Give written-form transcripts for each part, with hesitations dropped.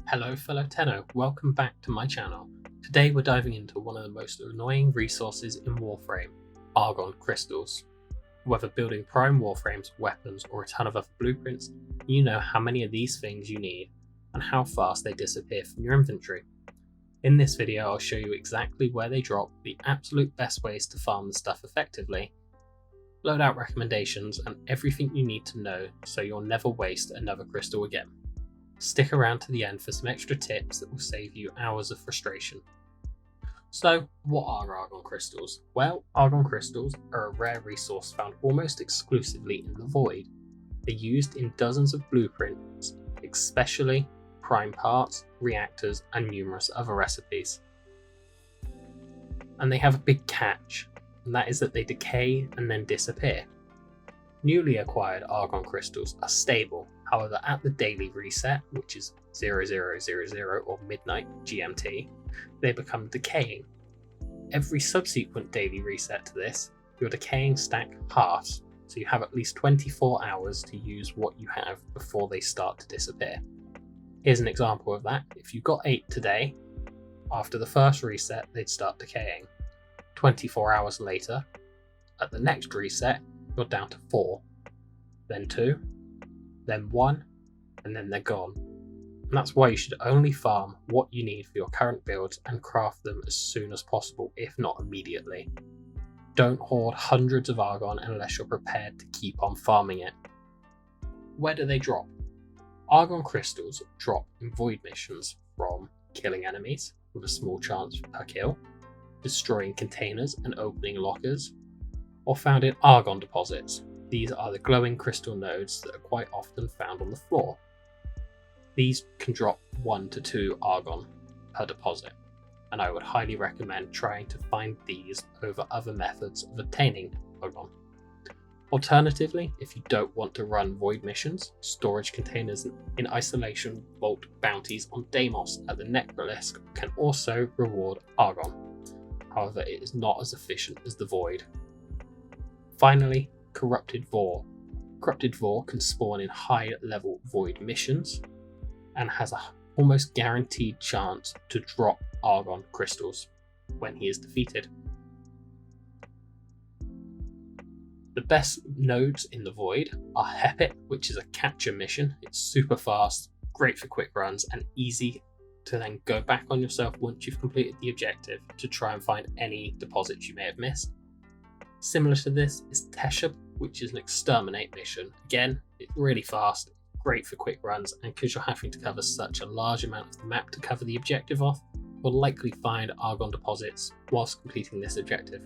Hello fellow Tenno, welcome back to my channel. Today we're diving into one of the most annoying resources in Warframe, Argon Crystals. Whether building prime Warframes, weapons or a ton of other blueprints, you know how many of these things you need and how fast they disappear from your inventory. In this video I'll show you exactly where they drop, the absolute best ways to farm the stuff effectively, loadout recommendations and everything you need to know so you'll never waste another crystal again. Stick around to the end for some extra tips that will save you hours of frustration. So, what are Argon Crystals? Well, Argon Crystals are a rare resource found almost exclusively in the Void. They're used in dozens of blueprints, especially prime parts, reactors, and numerous other recipes. And they have a big catch, and that is that they decay and then disappear. Newly acquired Argon Crystals are stable, however at the daily reset, which is 0000 or midnight GMT, they become decaying. Every subsequent daily reset to this, your decaying stack halves, so you have at least 24 hours to use what you have before they start to disappear. Here's an example of that. If you got 8 today, after the first reset they'd start decaying. 24 hours later, at the next reset, you're down to 4, then 2, then 1, and then they're gone. And that's why you should only farm what you need for your current builds and craft them as soon as possible, if not immediately. Don't hoard hundreds of Argon unless you're prepared to keep on farming it. Where do they drop? Argon Crystals drop in Void missions from killing enemies with a small chance per kill, destroying containers and opening lockers, or found in Argon deposits. These are the glowing crystal nodes that are quite often found on the floor. These can drop 1 to 2 Argon per deposit, and I would highly recommend trying to find these over other methods of obtaining Argon. Alternatively, if you don't want to run Void missions, storage containers in isolation vault bounties on Deimos at the Necrolisc can also reward Argon. However, it is not as efficient as the Void. Finally, Corrupted Vor. Corrupted Vor can spawn in high level Void missions and has a almost guaranteed chance to drop Argon Crystals when he is defeated. The best nodes in the Void are Hepit, which is a capture mission. It's super fast, great for quick runs, and easy to then go back on yourself once you've completed the objective to try and find any deposits you may have missed. Similar to this is Teshub, which is an exterminate mission. Again, it's really fast, great for quick runs, and because you're having to cover such a large amount of the map to cover the objective off, you'll likely find Argon deposits whilst completing this objective.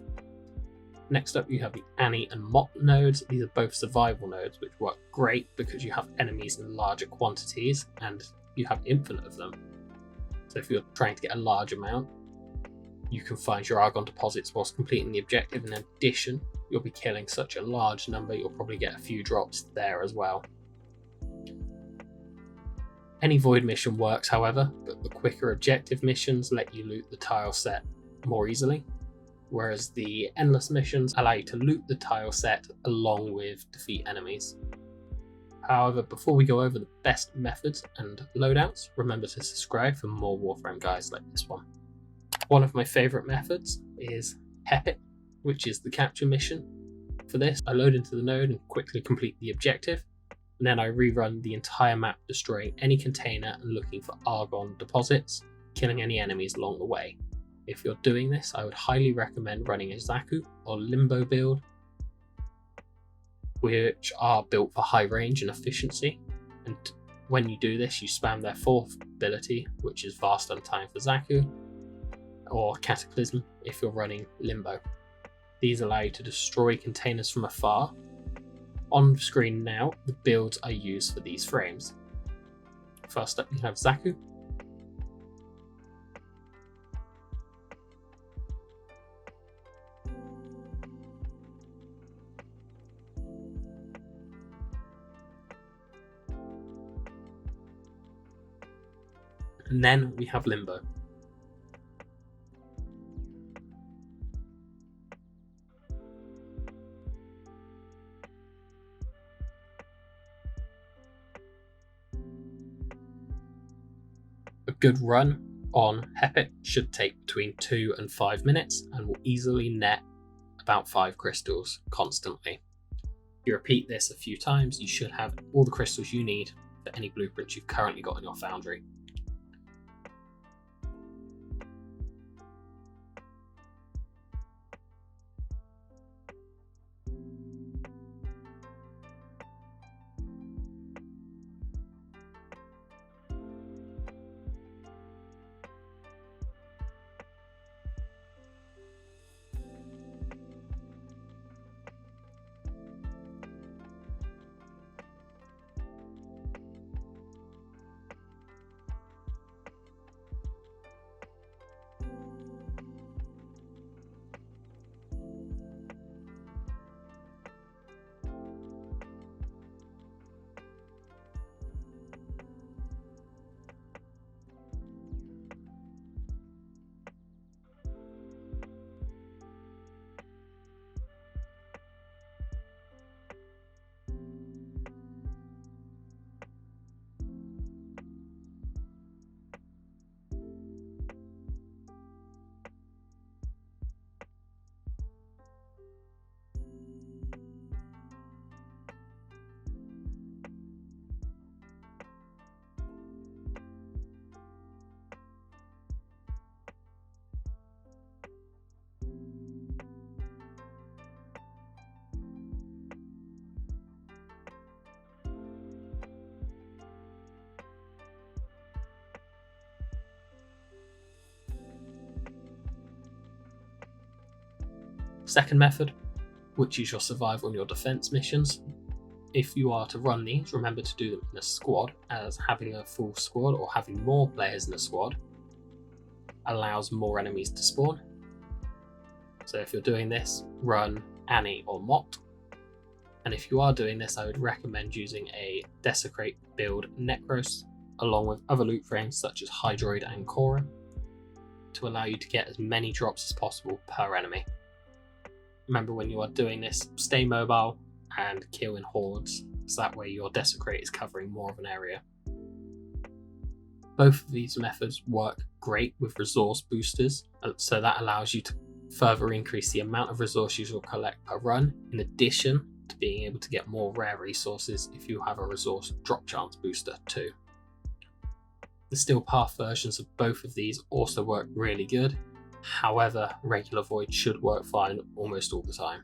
Next up you have the Annie and Mott nodes. These are both survival nodes which work great because you have enemies in larger quantities and you have infinite of them. So if you're trying to get a large amount, you can find your Argon deposits whilst completing the objective. In addition, you'll be killing such a large number, you'll probably get a few drops there as well. Any Void mission works, however, but the quicker objective missions let you loot the tile set more easily, whereas the endless missions allow you to loot the tile set along with defeat enemies. However, before we go over the best methods and loadouts, remember to subscribe for more Warframe guides like this one. One of my favourite methods is Hepit, which is the capture mission. For this, I load into the node and quickly complete the objective, and then I rerun the entire map, destroying any container and looking for Argon deposits, killing any enemies along the way. If you're doing this, I would highly recommend running a Zaku or Limbo build, which are built for high range and efficiency. And when you do this, you spam their 4th ability, which is Vast Untime for Zaku, or Cataclysm if you're running Limbo. These allow you to destroy containers from afar. On screen now, the builds I use for these frames. First up, you have Zaku. And then we have Limbo. A good run on Hepit should take between 2 and 5 minutes and will easily net about 5 crystals constantly. If you repeat this a few times, you should have all the crystals you need for any blueprints you've currently got in your foundry. Second method, which is your survival and your defense missions. If you are to run these, remember to do them in a squad, as having a full squad or having more players in a squad allows more enemies to spawn. So if you're doing this, run Annie or Mott. And if you are doing this, I would recommend using a Desecrate build Necros along with other loot frames such as Hydroid and Cora to allow you to get as many drops as possible per enemy. Remember, when you are doing this, stay mobile and kill in hordes, so that way your Desecrate is covering more of an area. Both of these methods work great with resource boosters, so that allows you to further increase the amount of resources you'll collect per run, in addition to being able to get more rare resources if you have a resource drop chance booster too. The Steel Path versions of both of these also work really good. However, regular void should work fine almost all the time.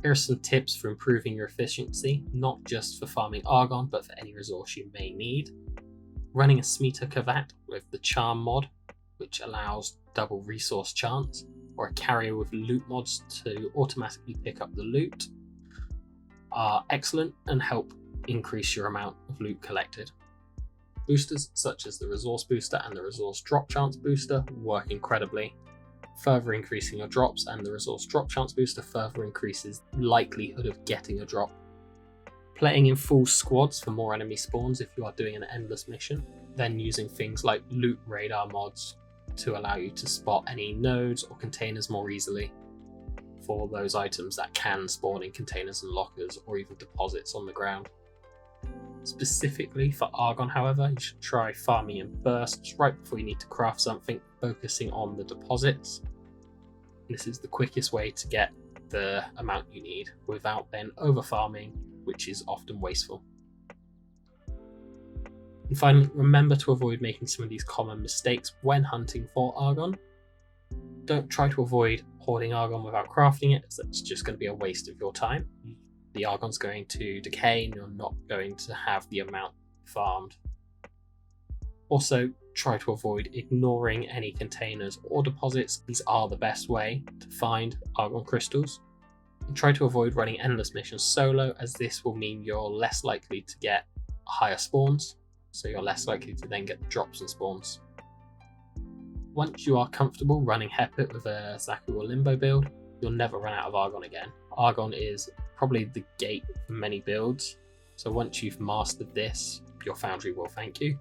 Here are some tips for improving your efficiency, not just for farming Argon, but for any resource you may need. Running a Smita Kavat with the Charm mod, which allows double resource chance, or a carrier with loot mods to automatically pick up the loot, are excellent and help increase your amount of loot collected. Boosters such as the resource booster and the resource drop chance booster work incredibly, further increasing your drops, and the resource drop chance booster further increases the likelihood of getting a drop. Playing in full squads for more enemy spawns if you are doing an endless mission, then using things like loot radar mods to allow you to spot any nodes or containers more easily for those items that can spawn in containers and lockers or even deposits on the ground. Specifically for Argon, however, you should try farming in bursts right before you need to craft something, focusing on the deposits. This is the quickest way to get the amount you need without then over farming, which is often wasteful. And finally, remember to avoid making some of these common mistakes when hunting for Argon. Don't try to avoid hoarding Argon without crafting it, as that's just going to be a waste of your time. The Argon's going to decay and you're not going to have the amount farmed. Also, try to avoid ignoring any containers or deposits. These are the best way to find Argon crystals. And try to avoid running endless missions solo, as this will mean you're less likely to get higher spawns, so you're less likely to then get the drops and spawns. Once you are comfortable running Hepit with a Zaku or Limbo build, you'll never run out of Argon again. Argon is probably the gate for many builds, so once you've mastered this, your foundry will thank you.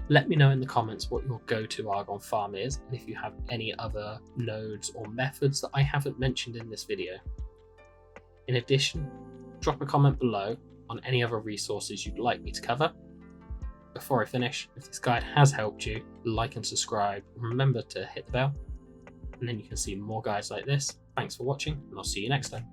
Let me know in the comments what your go-to Argon farm is, and if you have any other nodes or methods that I haven't mentioned in this video. In addition, drop a comment below on any other resources you'd like me to cover. Before I finish, if this guide has helped you, like and subscribe, and remember to hit the bell, and then you can see more guides like this. Thanks for watching, and I'll see you next time.